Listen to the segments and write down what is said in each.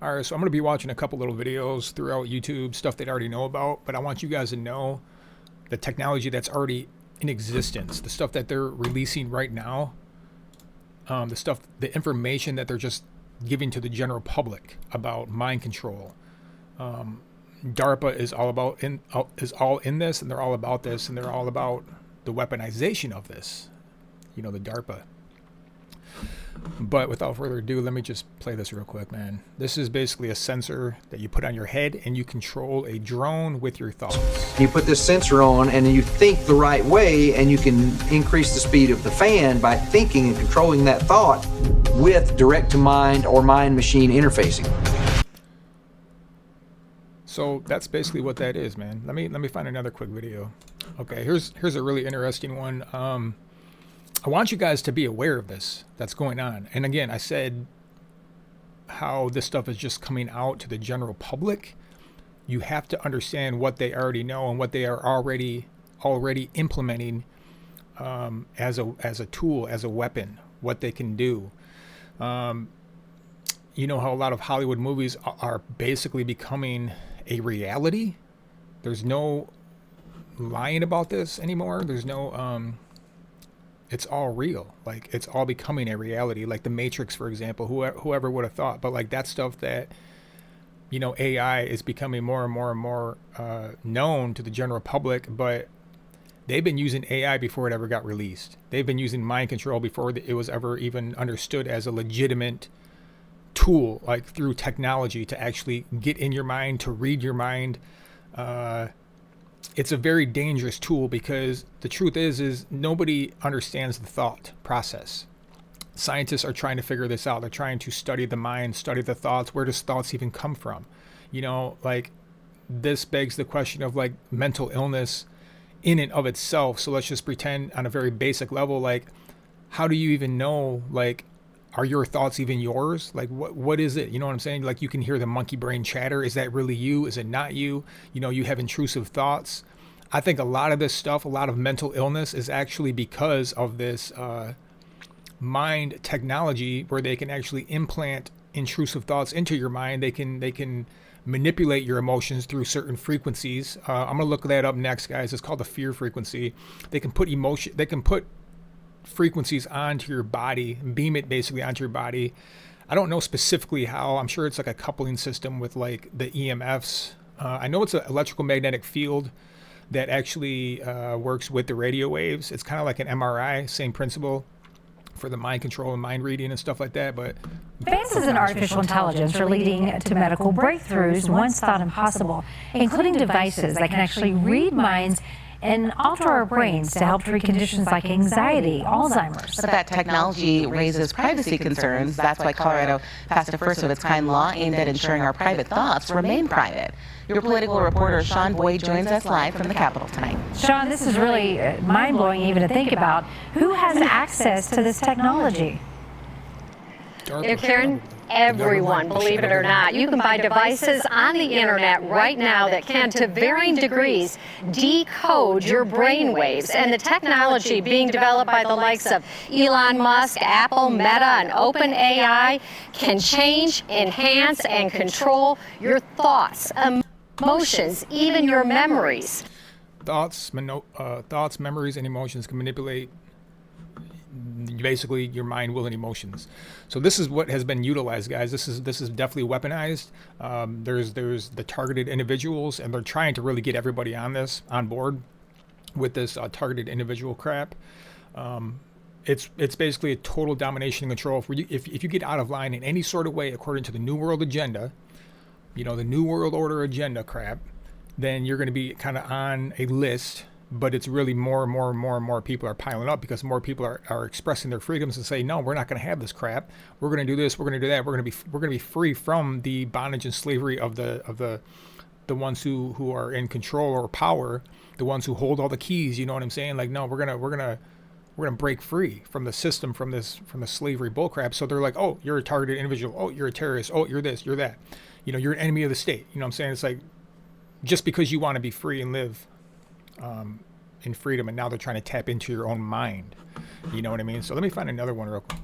All right, so I'm going to be watching a couple little videos throughout YouTube, stuff they already know about, but I want you guys to know the technology that's already in existence, the stuff that they're releasing right now, the information that they're just giving to the general public about mind control. DARPA is all in this, and they're all about this, and they're all about the weaponization of this. You know, the DARPA. But without further ado, let me just play this real quick, man. This is basically a sensor that you put on your head, and you control a drone with your thoughts. You put this sensor on, and then you think the right way, and you can increase the speed of the fan by thinking and controlling that thought with direct-to-mind or mind-machine interfacing. So that's basically what that is, man. Let me find another quick video. Okay, here's a really interesting one. I want you guys to be aware of this that's going on. And again, I said how this stuff is just coming out to the general public. You have to understand what they already know and what they are already implementing as a tool, as a weapon, what they can do. You know how a lot of Hollywood movies are basically becoming a reality? There's no lying about this anymore. There's no it's all real. Like, it's all becoming a reality. Like The Matrix, for example. Whoever would have thought? But like that stuff that, you know, AI is becoming more and more and more known to the general public. But they've been using AI before it ever got released. They've been using mind control before it was ever even understood as a legitimate tool, like through technology, to actually get in your mind, to read your mind. It's a very dangerous tool because the truth is nobody understands the thought process. Scientists are trying to figure this out. They're trying to study the mind, study the thoughts. Where does thoughts even come from? You know, like, this begs the question of like mental illness in and of itself. So let's just pretend on a very basic level, like, how do you even know, like, are your thoughts even yours? Like, what is it? You know what I'm saying? Like, you can hear the monkey brain chatter. Is that really you? Is it not you? You know, you have intrusive thoughts. I think a lot of this stuff, a lot of mental illness is actually because of this mind technology where they can actually implant intrusive thoughts into your mind. They can manipulate your emotions through certain frequencies. I'm going to look that up next, guys. It's called the fear frequency. They can put frequencies onto your body, beam it basically onto your body. I don't know specifically how. I'm sure it's like a coupling system with like the EMFs. I know it's an electrical magnetic field that actually works with the radio waves. It's kind of like an MRI, same principle for the mind control and mind reading and stuff like that. But advances in artificial intelligence are leading to medical breakthroughs once thought impossible, including devices that can actually read minds and alter our brains to help treat conditions like anxiety, Alzheimer's. But that technology raises privacy concerns. That's why Colorado passed a first of its kind law aimed at ensuring our private thoughts remain private. Your political reporter Sean Boyd joins us live from the Capitol tonight. Sean, this is really mind-blowing even to think about. Who has access to this technology? Karen, everyone, believe it or not. You can buy devices on the internet right now that can, to varying degrees, decode your brain waves. And the technology being developed by the likes of Elon Musk, Apple, Meta, and OpenAI can change, enhance, and control your thoughts, emotions, even your memories. Thoughts, memories, and emotions can manipulate basically your mind, will, and emotions. So this is what has been utilized, guys. This is definitely weaponized. There's the targeted individuals, and they're trying to really get everybody on board with this targeted individual crap. It's basically a total domination and control. If you get out of line in any sort of way according to the New World Agenda, you know, the New World Order agenda crap, then you're going to be kind of on a list. But it's really more and more people are piling up because more people are expressing their freedoms and say, no, we're not going to have this crap. We're going to do this. We're going to do that. We're going to be free from the bondage and slavery of the ones who are in control or power, the ones who hold all the keys. You know what I'm saying? Like, no, we're gonna break free from the system, from the slavery bullcrap. So they're like, oh, you're a targeted individual. Oh, you're a terrorist. Oh, you're this. You're that. You know, you're an enemy of the state. You know what I'm saying? It's like, just because you want to be free and live in freedom, and now they're trying to tap into your own mind. You know what I mean? So let me find another one real quick.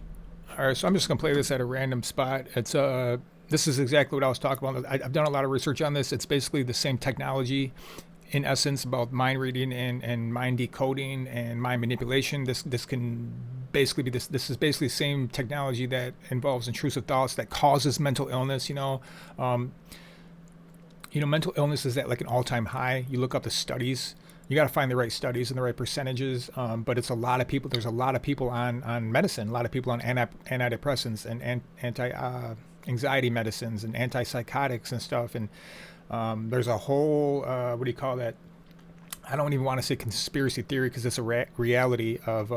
All right, so I'm just gonna play this at a random spot. It's this is exactly what I was talking about. I've done a lot of research on this. It's basically the same technology, in essence, about mind reading and mind decoding and mind manipulation. This can basically be this is basically the same technology that involves intrusive thoughts that causes mental illness. Mental illness is at like an all-time high. You look up the studies. You got to find the right studies and the right percentages. But it's a lot of people. There's a lot of people on medicine. A lot of people on antidepressants and anti-anxiety medicines and antipsychotics and stuff. And there's a whole what do you call that? I don't even want to say conspiracy theory because it's a reality of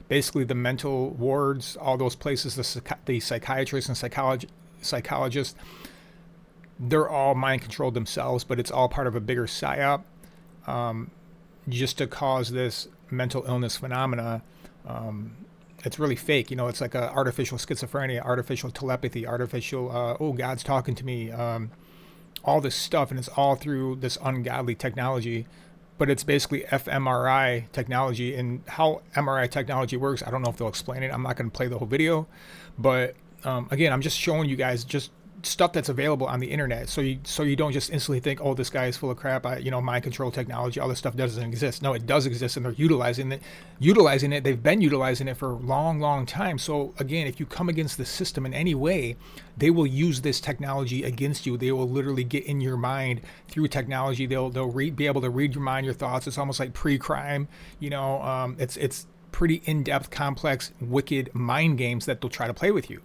basically the mental wards, all those places, the psychiatrists and psychologists, they're all mind controlled themselves, but it's all part of a bigger psyop just to cause this mental illness phenomena. It's really fake. It's like a artificial schizophrenia, artificial telepathy, artificial, oh, God's talking to me, all this stuff. And it's all through this ungodly technology. But it's basically fMRI technology, and how MRI technology works, I don't know if they'll explain it. I'm not going to play the whole video, but again, I'm just showing you guys just stuff that's available on the internet, so you don't just instantly think, oh, this guy is full of crap. Mind control technology, all this stuff doesn't exist. No, it does exist, and they're utilizing it. They've been utilizing it for a long time. So again, if you come against the system in any way, they will use this technology against you. They will literally get in your mind through technology. They'll be able to read your mind, your thoughts. It's almost like pre-crime. It's pretty in-depth, complex, wicked mind games that they'll try to play with you.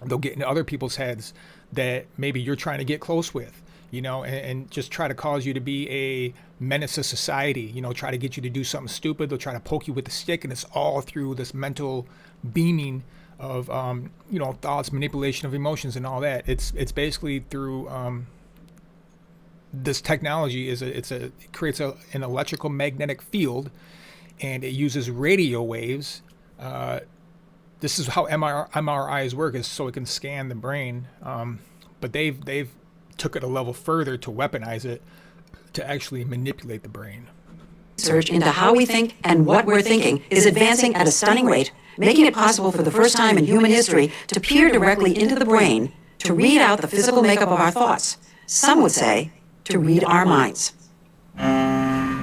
They'll get into other people's heads that maybe you're trying to get close with, and just try to cause you to be a menace to society, try to get you to do something stupid. They'll try to poke you with a stick, and it's all through this mental beaming of, thoughts, manipulation of emotions and all that. It's basically through this technology it creates an electrical magnetic field, and it uses radio waves. This is how MRIs work, is so it can scan the brain. But they've took it a level further to weaponize it to actually manipulate the brain. Research into how we think and what we're thinking is advancing at a stunning rate, making it possible for the first time in human history to peer directly into the brain to read out the physical makeup of our thoughts. Some would say to read our minds.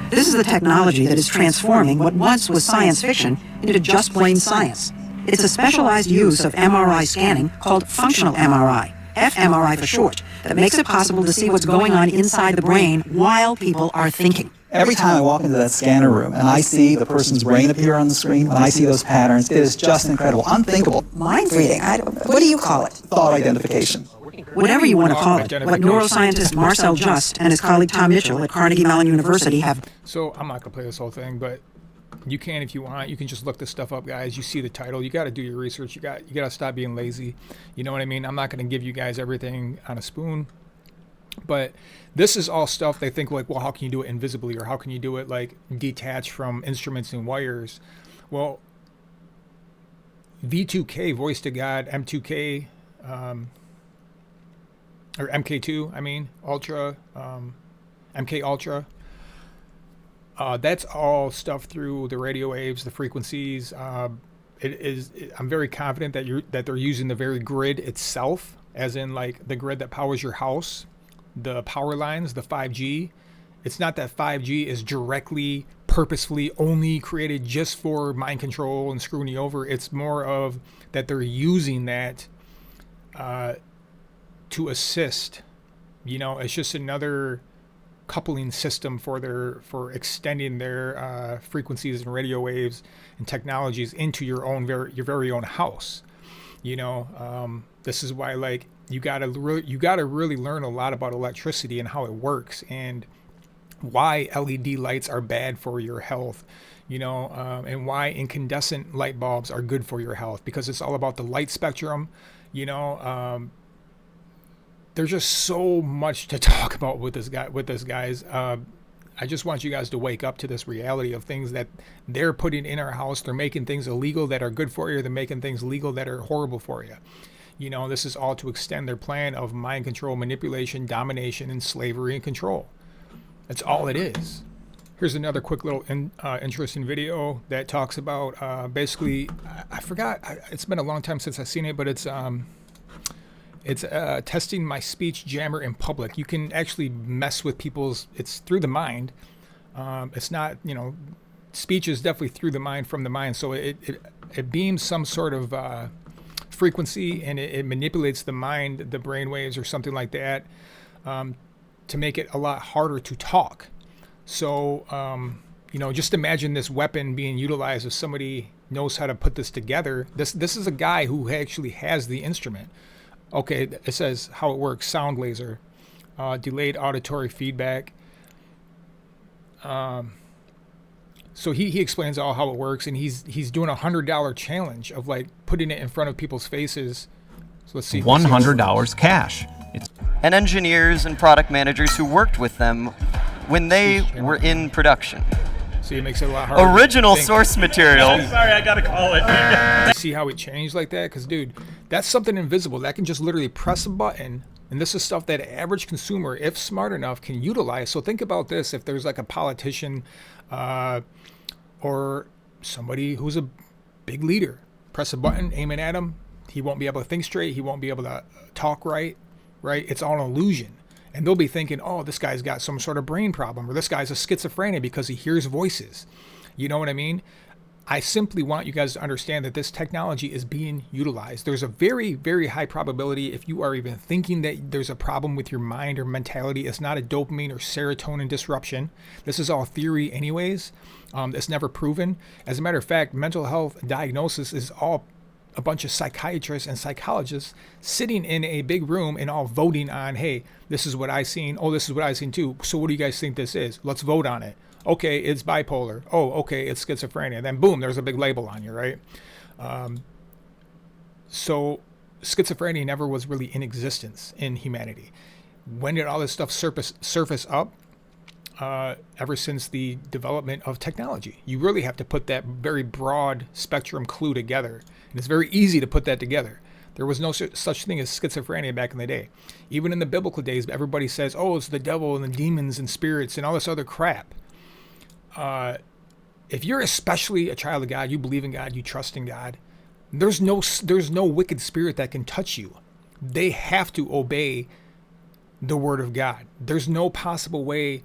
This is the technology that is transforming what once was science fiction into just plain science. It's a specialized use of MRI scanning called functional MRI, fMRI for short, that makes it possible to see what's going on inside the brain while people are thinking. Every time I walk into that scanner room and I see the person's brain appear on the screen, when I see those patterns, it is just incredible, unthinkable. Mind reading, what do you call it? Thought identification. Whatever you want to call it, what neuroscientist Marcel Just and his colleague Tom Mitchell at Carnegie Mellon University have. So I'm not going to play this whole thing, but you can, if you want. You can just look this stuff up, guys. You see the title. You got to do your research. You got to stop being lazy. You know what I mean? I'm not going to give you guys everything on a spoon. But this is all stuff they think like, well, how can you do it invisibly, or how can you do it like detached from instruments and wires? Well, V2K, Voice to God, M2K, or MK2, I mean, Ultra, MK Ultra. That's all stuff through the radio waves, the frequencies. I'm very confident that they're using the very grid itself, as in like the grid that powers your house, the power lines, the 5G. It's not that 5G is directly, purposefully only created just for mind control and screwing you over. It's more of that they're using that to assist. It's just another coupling system for extending their frequencies and radio waves and technologies into your very own house. This is why, like, you gotta really learn a lot about electricity and how it works, and why LED lights are bad for your health, and why incandescent light bulbs are good for your health, because it's all about the light spectrum. There's just so much to talk about with this guys. I just want you guys to wake up to this reality of things that they're putting in our house. They're making things illegal that are good for you. They're making things legal that are horrible for you. This is all to extend their plan of mind control, manipulation, domination, and slavery and control. That's all it is. Here's another quick little interesting video that talks about basically, I forgot, it's been a long time since I've seen it, but it's It's testing my speech jammer in public. You can actually mess with people's. It's through the mind. It's not, speech is definitely through the mind, from the mind. So it beams some sort of frequency, and it manipulates the mind, the brain waves or something like that, to make it a lot harder to talk. So, just imagine this weapon being utilized if somebody knows how to put this together. This is a guy who actually has the instrument. Okay, it says how it works: sound laser, delayed auditory feedback. So he explains all how it works, and he's doing $100 challenge of like putting it in front of people's faces. So let's see. $100 cash. And engineers and product managers who worked with them when they were in production. See, it makes it a lot harder. Original source material. Sorry, I gotta call it. See how it changed like that? Because, dude, that's something invisible that can just literally press a button. And this is stuff that average consumer, if smart enough, can utilize. So think about this. If there's like a politician or somebody who's a big leader, press a button, aim it at him. He won't be able to think straight. He won't be able to talk right? It's all an illusion. And they'll be thinking, oh, this guy's got some sort of brain problem, or this guy's a schizophrenic because he hears voices. You know what I mean? I simply want you guys to understand that this technology is being utilized. There's a very, very high probability, if you are even thinking that there's a problem with your mind or mentality, it's not a dopamine or serotonin disruption. This is all theory anyways. It's never proven. As a matter of fact, mental health diagnosis is all a bunch of psychiatrists and psychologists sitting in a big room and all voting on, hey, this is what I seen. Oh, this is what I seen too. So what do you guys think this is? Let's vote on it. Okay, it's bipolar. Oh, okay, it's schizophrenia. Then boom, there's a big label on you, right? So schizophrenia never was really in existence in humanity. When did all this stuff surface up? Ever since the development of technology. You really have to put that very broad spectrum clue together. And it's very easy to put that together. There was no such thing as schizophrenia back in the day. Even in the biblical days, everybody says, oh, it's the devil and the demons and spirits and all this other crap. If you're especially a child of God, you believe in God, you trust in God, there's no wicked spirit that can touch you. They have to obey the word of God. There's no possible way,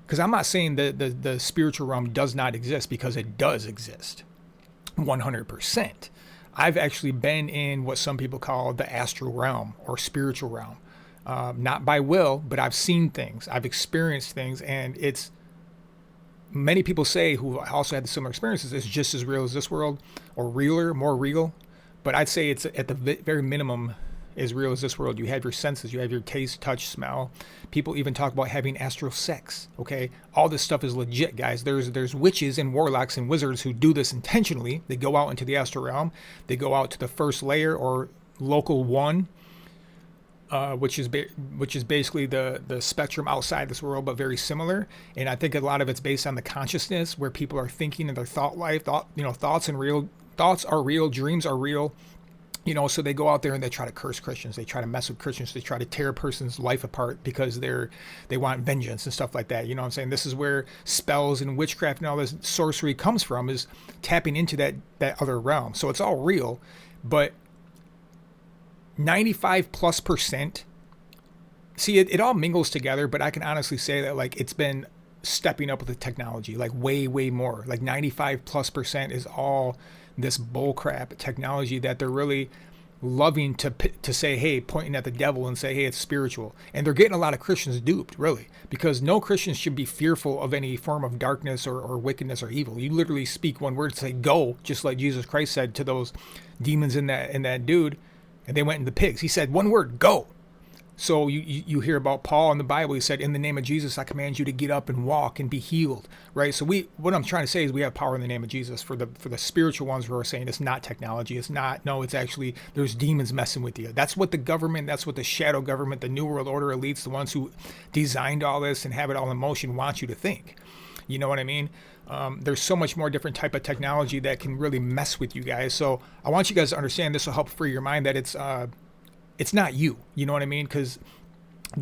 because I'm not saying that the spiritual realm does not exist, because it does exist 100%. I've actually been in what some people call the astral realm or spiritual realm. Not by will, but I've seen things. I've experienced things, and it's, many people say, who also had similar experiences, it's just as real as this world, or realer, more real. But I'd say it's at the very minimum as real as this world. You have your senses, you have your taste, touch, smell. People even talk about having astral sex. Okay, all this stuff is legit, guys. There's witches and warlocks and wizards who do this intentionally. They go out into the astral realm. They go out to the first layer or local one, which is basically the spectrum outside this world, but very similar. And I think a lot of it's based on the consciousness, where people are thinking in their thought life. Thoughts are real, dreams are real. So they go out there and they try to curse Christians. They try to mess with Christians. They try to tear a person's life apart because they want vengeance and stuff like that. You know what I'm saying? This is where spells and witchcraft and all this sorcery comes from, is tapping into that other realm. So it's all real, but 95+%. See, it all mingles together, but I can honestly say that like it's been stepping up with the technology, like way, way more. Like 95+% is all this bullcrap technology that they're really loving to say, hey, pointing at the devil and say, hey, it's spiritual. And they're getting a lot of Christians duped, really, because no Christians should be fearful of any form of darkness or wickedness or evil. You literally speak one word, say go, just like Jesus Christ said to those demons in that dude, and they went in the pigs. He said one word, go. So you hear about Paul in the Bible. He said, in the name of Jesus, I command you to get up and walk and be healed, right? So what I'm trying to say is we have power in the name of Jesus. For the spiritual ones who are saying it's not technology, it's actually, there's demons messing with you. That's what the government, that's what the shadow government, the New World Order elites, the ones who designed all this and have it all in motion, want you to think. You know what I mean? There's so much more different type of technology that can really mess with you guys. So I want you guys to understand, this will help free your mind, that it's not you. You know what I mean? Because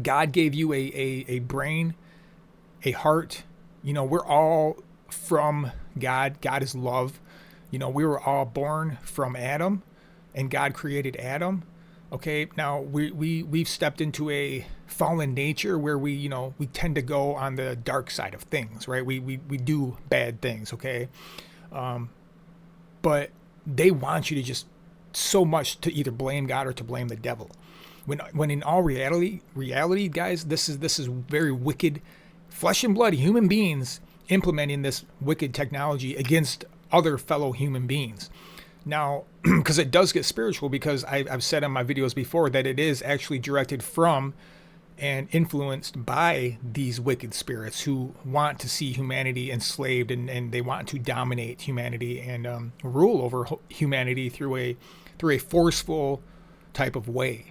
God gave you a brain, a heart. We're all from God. God is love. We were all born from Adam, and God created Adam. Okay, now we've stepped into a fallen nature where we tend to go on the dark side of things, right? We do bad things, okay? But they want you to just so much to either blame God or to blame the devil. When in all reality, guys, this is very wicked, flesh and blood human beings implementing this wicked technology against other fellow human beings. Now, because it does get spiritual, because I've said in my videos before that it is actually directed from and influenced by these wicked spirits who want to see humanity enslaved, and they want to dominate humanity and rule over humanity through a forceful type of way.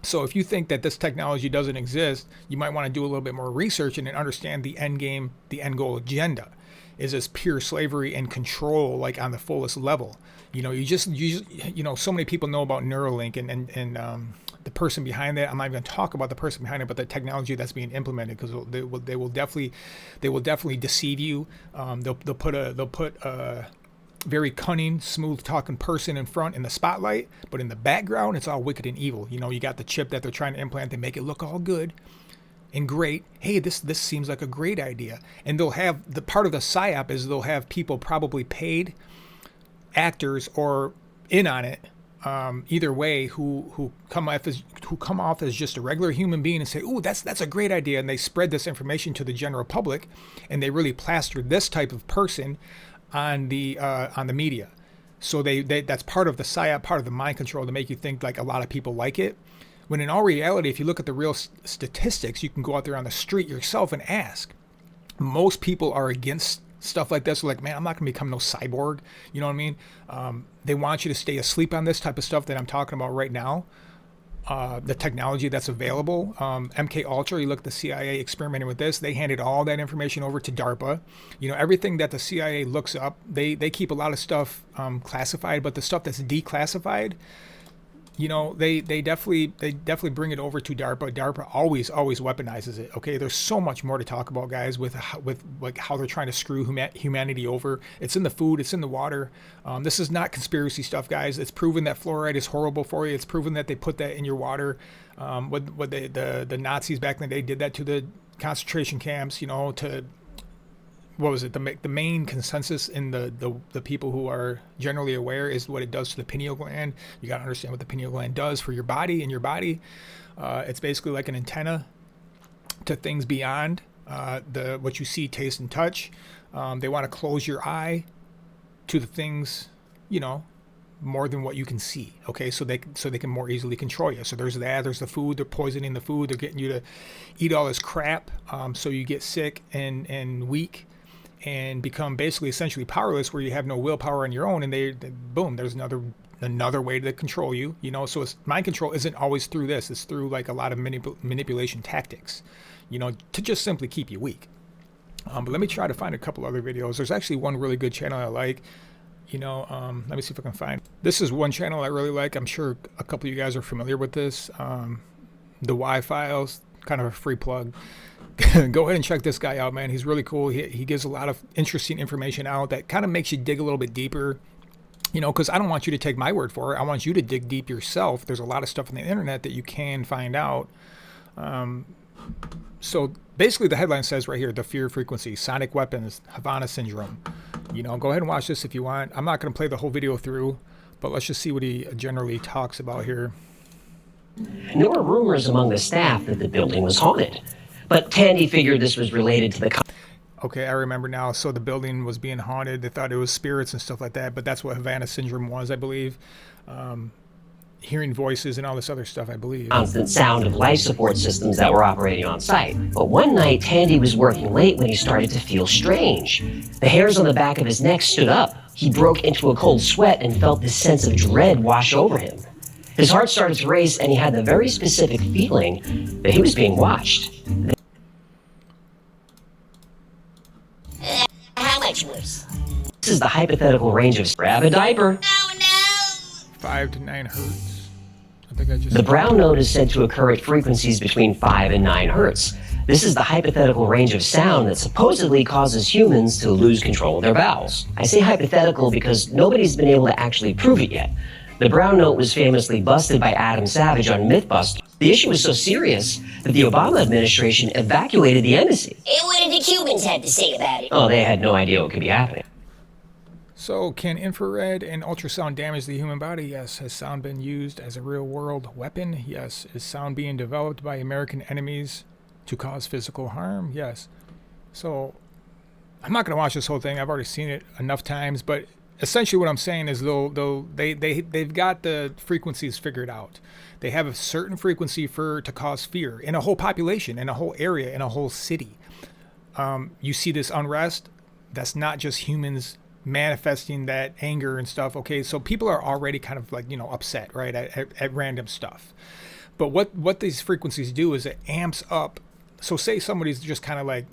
So if you think that this technology doesn't exist, you might want to do a little bit more research and understand the end game, the end goal agenda. Is this pure slavery and control, like on the fullest level? So many people know about Neuralink and the person behind that. I'm not even going to talk about the person behind it, but the technology that's being implemented, because they will definitely deceive you. They'll put a very cunning, smooth talking person in front in the spotlight, but in the background it's all wicked and evil. You got the chip that they're trying to implant. They make it look all good and great. Hey, this seems like a great idea. And they'll have the part of the psyop is they'll have people, probably paid actors or in on it, either way, who come off as just a regular human being and say, "Ooh, that's a great idea," and they spread this information to the general public, and they really plaster this type of person on the media. So they that's part of the psyop, part of the mind control, to make you think like a lot of people like it. When in all reality, if you look at the real statistics, you can go out there on the street yourself and ask. Most people are against stuff like this. They're like, man, I'm not going to become no cyborg. You know what I mean? They want you to stay asleep on this type of stuff that I'm talking about right now. The technology that's available. MK Ultra, you look at the CIA experimenting with this. They handed all that information over to DARPA. Everything that the CIA looks up, they keep a lot of stuff classified, but the stuff that's declassified, they definitely bring it over to DARPA. DARPA always weaponizes it. Okay, there's so much more to talk about, guys, with like how they're trying to screw humanity over. It's in the food, it's in the water. This is not conspiracy stuff, guys. It's proven that fluoride is horrible for you. It's proven that they put that in your water. The Nazis back in the day did that to the concentration camps. To what was it? The main consensus in the people who are generally aware is what it does to the pineal gland. You got to understand what the pineal gland does for your body. In your body, it's basically like an antenna to things beyond what you see, taste, and touch. They want to close your eye to the things, more than what you can see. Okay, so they can more easily control you. So there's that. There's the food. They're poisoning the food. They're getting you to eat all this crap, so you get sick and weak, and become basically essentially powerless, where you have no willpower on your own, and they boom, there's another way to control you. So mind control isn't always through this. It's through like a lot of manipulation tactics, to just simply keep you weak. But let me try to find a couple other videos. There's actually one really good channel I like. Let me see if I can find. This is one channel I really like. I'm sure a couple of you guys are familiar with this. The Y-Files, kind of a free plug. Go ahead and check this guy out, man. He's really cool. He gives a lot of interesting information out that kind of makes you dig a little bit deeper, because I don't want you to take my word for it. I want you to dig deep yourself. There's a lot of stuff on the internet that you can find out. So basically the headline says right here, the fear frequency, sonic weapons, Havana syndrome. Go ahead and watch this if you want. I'm not going to play the whole video through, but let's just see what he generally talks about here. There were rumors among the staff that the building was haunted. But Tandy figured this was related to the... Okay, I remember now. So the building was being haunted. They thought it was spirits and stuff like that, but that's what Havana syndrome was, I believe. Hearing voices and all this other stuff, I believe. Constant sound of life support systems that were operating on site. But one night, Tandy was working late when he started to feel strange. The hairs on the back of his neck stood up. He broke into a cold sweat and felt this sense of dread wash over him. His heart started to race, and he had the very specific feeling that he was being watched. How much worse? This is the hypothetical range of grab a diaper. Oh no! 5 to 9 hertz. I think I just... The brown note is said to occur at frequencies between 5 and 9 hertz. This is the hypothetical range of sound that supposedly causes humans to lose control of their bowels. I say hypothetical because nobody's been able to actually prove it yet. The brown note was famously busted by Adam Savage on Mythbusters. The issue was so serious that the Obama administration evacuated the embassy. And what did the Cubans have to say about it? Oh, they had no idea what could be happening. So, can infrared and ultrasound damage the human body? Yes. Has sound been used as a real-world weapon? Yes. Is sound being developed by American enemies to cause physical harm? Yes. So, I'm not going to watch this whole thing. I've already seen it enough times, but essentially what I'm saying is they've got the frequencies figured out. They have a certain frequency to cause fear in a whole population, in a whole area, in a whole city. You see this unrest. That's not just humans manifesting that anger and stuff. Okay, so people are already kind of like, upset, right, at random stuff. But what these frequencies do is it amps up. So say somebody's just kind of like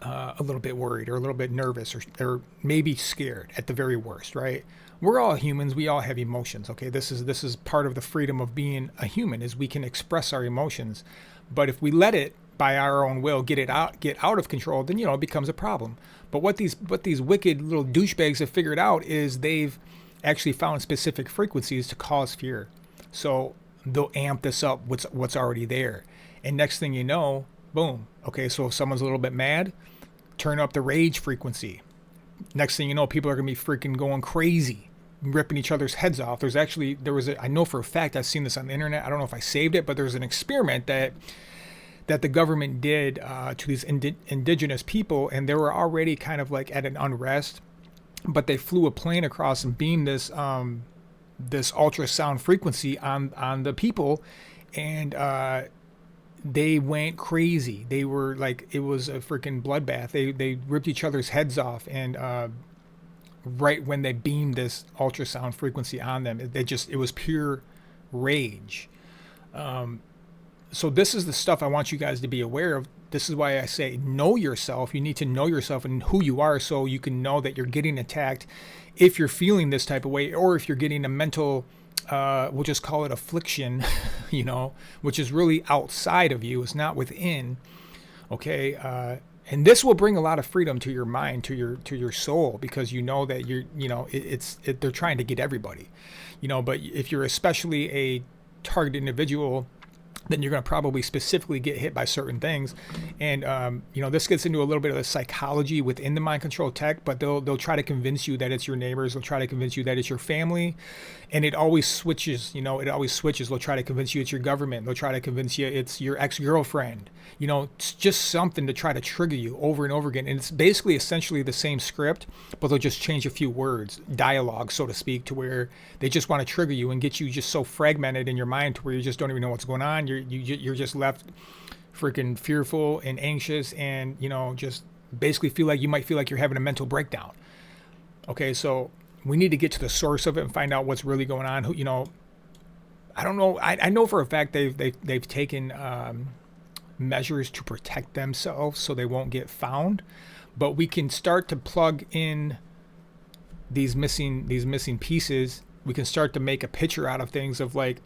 a little bit worried or a little bit nervous or maybe scared at the very worst, right? We're all humans. We all have emotions. Okay, this is part of the freedom of being a human, is we can express our emotions. But if we let it, by our own will, get out of control, then it becomes a problem. But what these wicked little douchebags have figured out is they've actually found specific frequencies to cause fear. So they'll amp this up, what's already there, and next thing you know, boom. Okay, so if someone's a little bit mad, turn up the rage frequency. Next thing you know, people are gonna be freaking going crazy, ripping each other's heads off. I know for a fact, I've seen this on the internet. I don't know if I saved it, but there's an experiment that the government did to these indigenous people, and they were already kind of like at an unrest, but they flew a plane across and beamed this ultrasound frequency on the people, and they went crazy. They were like, it was a freaking bloodbath. They ripped each other's heads off, and right when they beamed this ultrasound frequency on them, it was pure rage. So this is the stuff I want you guys to be aware of. This is why I say know yourself. You need to know yourself and who you are, so you can know that you're getting attacked if you're feeling this type of way, or if you're getting a mental, we'll just call it affliction, which is really outside of you. It's not within. Okay. And this will bring a lot of freedom to your mind, to your soul, because you know that they're trying to get everybody, but if you're especially a targeted individual, then you're going to probably specifically get hit by certain things. And, this gets into a little bit of the psychology within the mind control tech, but they'll try to convince you that it's your neighbors. They'll try to convince you that it's your family. And it always switches, They'll try to convince you it's your government. They'll try to convince you it's your ex-girlfriend. It's just something to try to trigger you over and over again. And it's basically essentially the same script, but they'll just change a few words, dialogue, so to speak, to where they just want to trigger you and get you just so fragmented in your mind to where you just don't even know what's going on. You're just left freaking fearful and anxious, and just basically you might feel like you're having a mental breakdown. Okay, so we need to get to the source of it and find out what's really going on. I don't know. I know for a fact they've taken measures to protect themselves so they won't get found, but we can start to plug in these missing pieces. We can start to make a picture out of things of like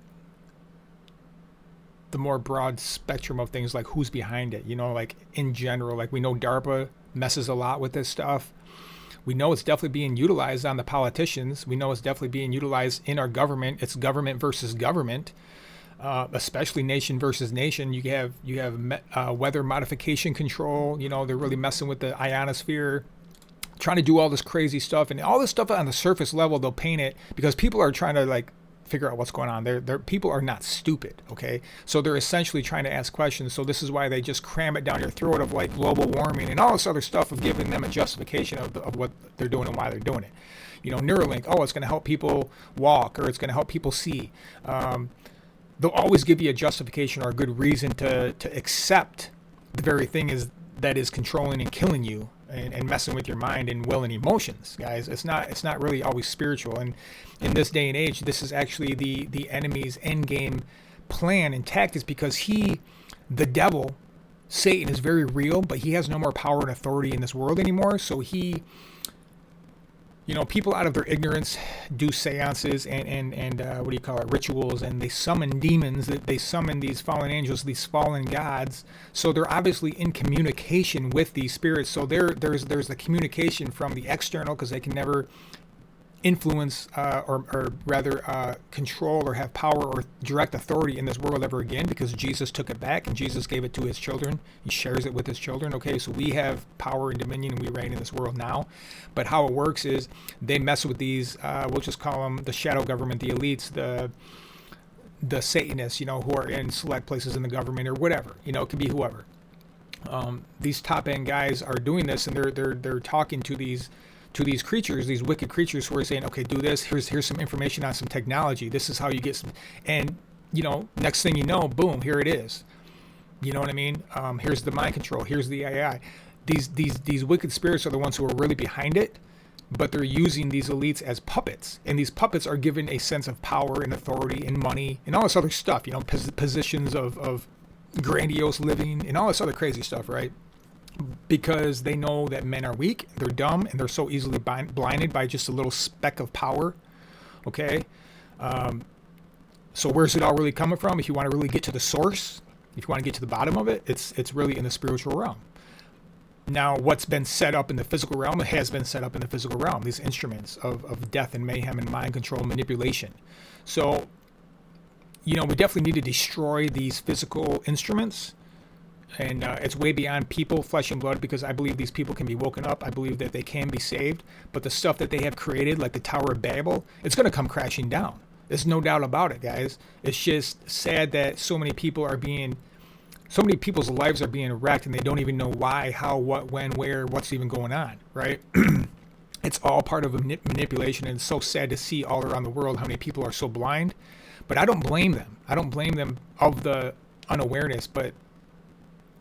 the more broad spectrum of things, like who's behind it, like in general. Like we know DARPA messes a lot with this stuff. We know it's definitely being utilized on the politicians. We know it's definitely being utilized in our government. It's government versus government, especially nation versus nation. You have weather modification control. They're really messing with the ionosphere, trying to do all this crazy stuff, and all this stuff on the surface level. They'll paint it because people are trying to like figure out what's going on. People are not stupid, okay? So they're essentially trying to ask questions. So this is why they just cram it down your throat of like global warming and all this other stuff, of giving them a justification of what they're doing and why they're doing it. Neuralink, it's going to help people walk, or it's going to help people see. They'll always give you a justification or a good reason to accept the very thing that is controlling and killing you and messing with your mind and will and emotions, guys. It's not really always spiritual. And in this day and age, this is actually the enemy's end game plan and tactics, because the devil, Satan, is very real, but he has no more power and authority in this world anymore. So people out of their ignorance do seances and rituals, and they summon demons, they summon these fallen angels, these fallen gods. So they're obviously in communication with these spirits. So there's the communication from the external, because they can never influence or rather control or have power or direct authority in this world ever again, because Jesus took it back and Jesus gave it to his children. He shares it with his children. Okay, so we have power and dominion and we reign in this world now. But how it works is they mess with these, we'll just call them the shadow government, the elites, the Satanists, who are in select places in the government or whatever. It could be whoever. These top end guys are doing this, and they're talking to these creatures, these wicked creatures, who are saying, okay, do this. Here's some information on some technology. This is how you get some, and next thing you know, boom, here it is. You know what I mean? Here's the mind control. Here's the AI. These wicked spirits are the ones who are really behind it, but they're using these elites as puppets, and these puppets are given a sense of power and authority and money and all this other stuff. Positions of grandiose living and all this other crazy stuff, right? Because they know that men are weak, they're dumb, and they're so easily blinded by just a little speck of power. Okay, so where's it all really coming from? If you want to really get to the source, if you want to get to the bottom of it, it's really in the spiritual realm. Now, what's been set up in the physical realm, it has been set up in the physical realm. These instruments of death and mayhem and mind control and manipulation. So, we definitely need to destroy these physical instruments. And it's way beyond people, flesh and blood, because I believe these people can be woken up. I believe that they can be saved. But the stuff that they have created, like the Tower of Babel, it's going to come crashing down. There's no doubt about it, guys. It's just sad that so many people's lives are being wrecked, and they don't even know why, how, what, when, where, what's even going on, right? It's all part of a manipulation, and it's so sad to see all around the world how many people are so blind. But I don't blame them. I don't blame them of the unawareness, but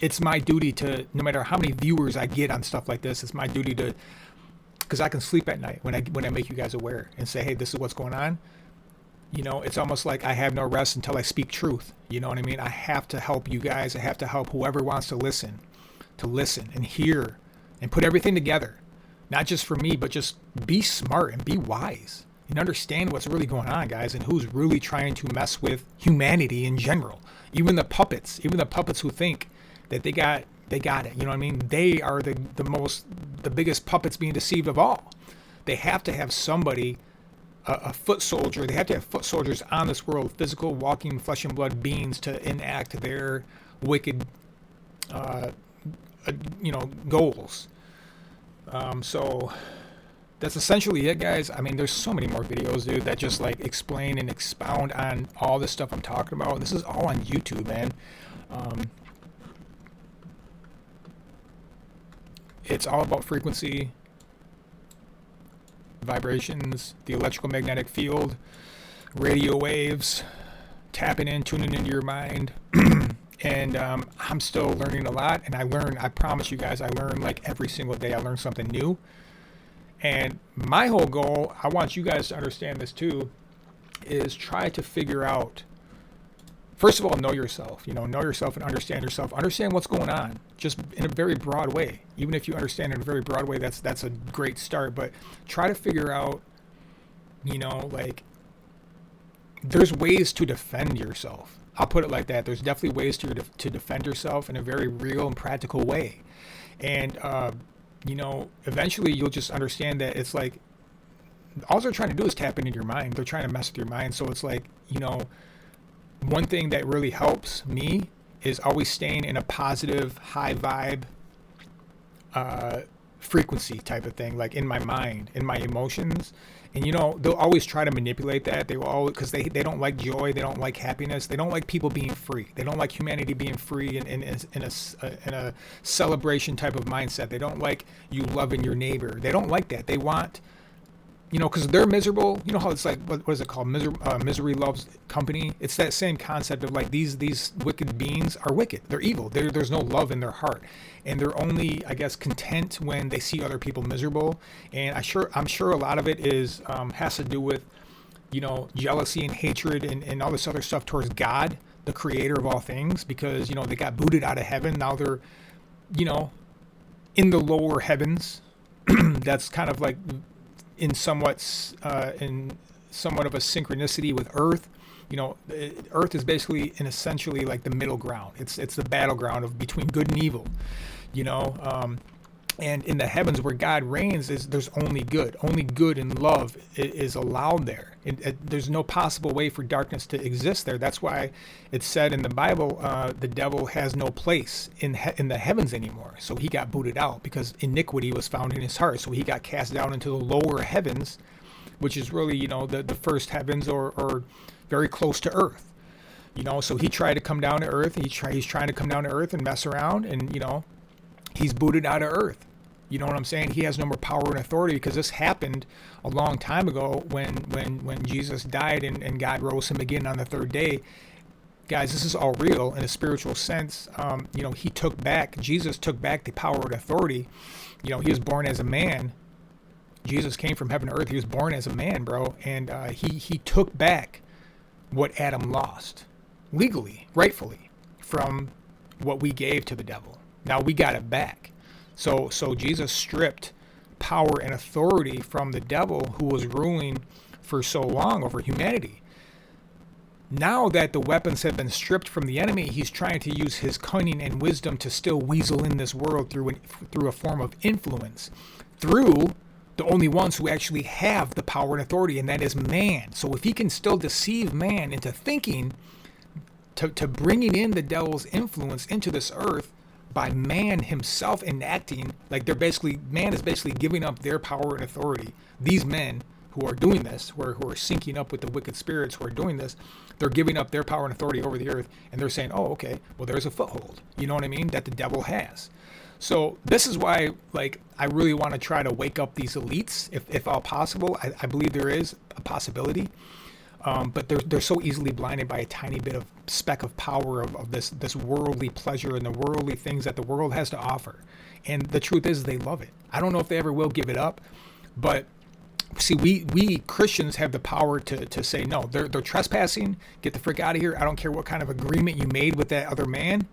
it's my duty to, no matter how many viewers I get on stuff like this, it's my duty to, because I can sleep at night when I make you guys aware and say, hey, this is what's going on. It's almost like I have no rest until I speak truth. You know what I mean? I have to help you guys. I have to help whoever wants to listen and hear and put everything together. Not just for me, but just be smart and be wise and understand what's really going on, guys, and who's really trying to mess with humanity in general. Even the puppets who think that they got it. You know what I mean? They are the biggest puppets being deceived of all. They have to have somebody, a foot soldier. They have to have foot soldiers on this world, physical, walking, flesh and blood beings to enact their wicked, goals. So that's essentially it, guys. I mean, there's so many more videos, dude, that just like explain and expound on all this stuff I'm talking about. This is all on YouTube, man. It's all about frequency, vibrations, the electrical magnetic field, radio waves, tapping in, tuning into your mind. And I'm still learning a lot, and I promise you guys, I learn like every single day. I learn something new. And my whole goal, I want you guys to understand this too, is try to figure out, first of all, know yourself, know yourself and understand yourself. Understand what's going on, just in a very broad way. Even if you understand in a very broad way, that's a great start. But try to figure out, like, there's ways to defend yourself. I'll put it like that. There's definitely ways to defend yourself in a very real and practical way. And, eventually you'll just understand that it's like, all they're trying to do is tap into your mind. They're trying to mess with your mind. So it's like, one thing that really helps me is always staying in a positive, high vibe, frequency type of thing, like in my mind, in my emotions. And they'll always try to manipulate that. They will always, because they don't like joy, they don't like happiness, they don't like people being free, they don't like humanity being free in a celebration type of mindset. They don't like you loving your neighbor. They don't like that. They want, because they're miserable. You know how it's like, what is it called? Misery loves company. It's that same concept of like these wicked beings are wicked. They're evil. There's no love in their heart, and they're only, I guess, content when they see other people miserable. And I'm sure a lot of it is has to do with, jealousy and hatred and all this other stuff towards God, the creator of all things, because they got booted out of heaven. Now they're, in the lower heavens. That's kind of like in somewhat of a synchronicity with Earth. Earth is basically and essentially like the middle ground. It's the battleground of between good and evil. And in the heavens where God reigns, there's only good. Only good and love is allowed there. There's no possible way for darkness to exist there. That's why it's said in the Bible, the devil has no place in the heavens anymore. So he got booted out because iniquity was found in his heart. So he got cast down into the lower heavens, which is really, the first heavens or very close to earth. So he tried to come down to earth. He's trying to come down to earth and mess around, and, he's booted out of earth. You know what I'm saying? He has no more power and authority because this happened a long time ago when Jesus died and God rose him again on the third day. Guys, this is all real in a spiritual sense. Jesus took back the power and authority. He was born as a man. Jesus came from heaven to earth. He was born as a man, bro. And he took back what Adam lost legally, rightfully, from what we gave to the devil. Now we got it back. So Jesus stripped power and authority from the devil who was ruling for so long over humanity. Now that the weapons have been stripped from the enemy, he's trying to use his cunning and wisdom to still weasel in this world through a form of influence, through the only ones who actually have the power and authority, and that is man. So if he can still deceive man into thinking, to bringing in the devil's influence into this earth, by man himself enacting, like man is basically giving up their power and authority. These men who are doing this, who are syncing up with the wicked spirits who are doing this, they're giving up their power and authority over the earth, and they're saying, oh, okay, well, there's a foothold, you know what I mean, that the devil has. So this is why, I really want to try to wake up these elites, if all possible. I believe there is a possibility. But they're so easily blinded by a tiny bit of speck of power of this worldly pleasure and the worldly things that the world has to offer. And the truth is they love it. I don't know if they ever will give it up, but see, we Christians have the power to say, no, they're trespassing, get the frick out of here. I don't care what kind of agreement you made with that other man.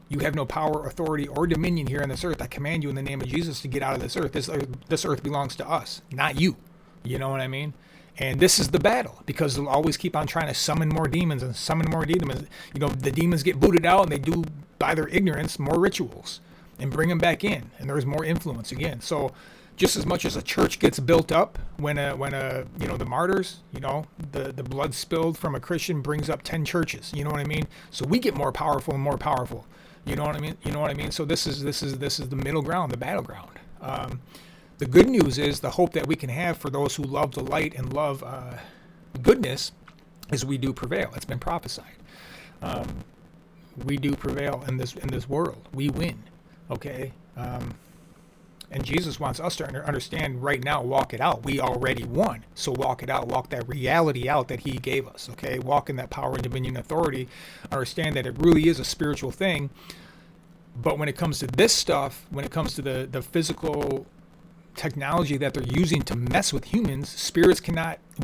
You have no power, authority, or dominion here on this earth. I command you in the name of Jesus to get out of this earth. This earth belongs to us, not you. You know what I mean? And this is the battle, because they'll always keep on trying to summon more demons and summon more demons. The demons get booted out, and they do, by their ignorance, more rituals and bring them back in. And there's more influence again. So just as much as a church gets built up when the martyrs, the blood spilled from a Christian brings up 10 churches. You know what I mean? So we get more powerful and more powerful. You know what I mean? So this is the middle ground, the battleground. The good news is the hope that we can have for those who love the light and love goodness is we do prevail. It's been prophesied. We do prevail in this world. We win. Okay. And Jesus wants us to understand right now, walk it out. We already won. So walk it out. Walk that reality out that he gave us. Okay. Walk in that power and dominion and authority. Understand that it really is a spiritual thing. But when it comes to this stuff, when it comes to the physical technology that they're using to mess with humans,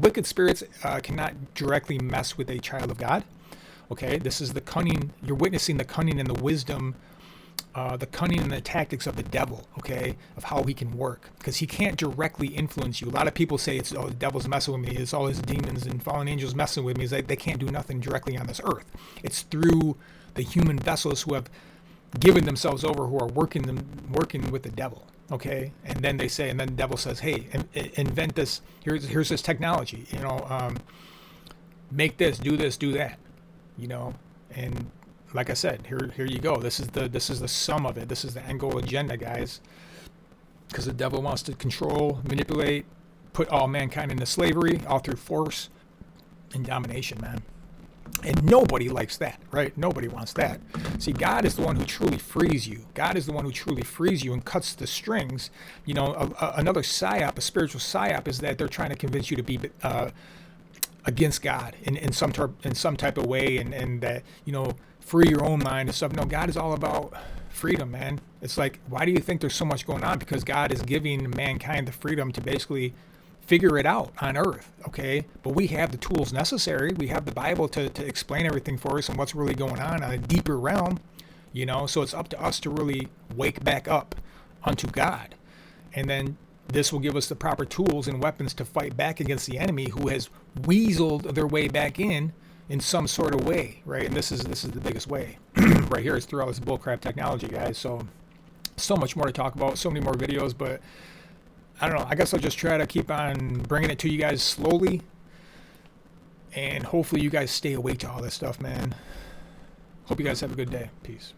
wicked spirits cannot directly mess with a child of God. Okay. This is the cunning. You're witnessing the cunning and the wisdom, the cunning and the tactics of the devil, okay, of how he can work, because he can't directly influence you. A lot of people say the devil's messing with me. It's all his demons and fallen angels messing with me. It's like they can't do nothing directly on this earth. It's through the human vessels who have given themselves over, who are working with the devil, okay. And then the devil says, hey, invent this. Here's this technology, make this, do that, and like I said, here you go. This is the sum of it. This is the end goal agenda, guys. Because the devil wants to control, manipulate, put all mankind into slavery, all through force and domination, man. And nobody likes that, right? Nobody wants that. See, God is the one who truly frees you. God is the one who truly frees you and cuts the strings. Another psyop, a spiritual psyop, is that they're trying to convince you to be against God in some type of way, and that free your own mind and stuff. No, God is all about freedom, man. It's like, why do you think there's so much going on? Because God is giving mankind the freedom to basically figure it out on earth, okay? But we have the tools necessary. We have the Bible to explain everything for us and what's really going on a deeper realm, so it's up to us to really wake back up unto God. And then this will give us the proper tools and weapons to fight back against the enemy who has weaseled their way back in some sort of way, right? And this is the biggest way right here is through all this bullcrap technology, guys. So So much more to talk about, so many more videos, but I don't know. I guess I'll just try to keep on bringing it to you guys slowly. And hopefully you guys stay awake to all this stuff, man. Hope you guys have a good day. Peace.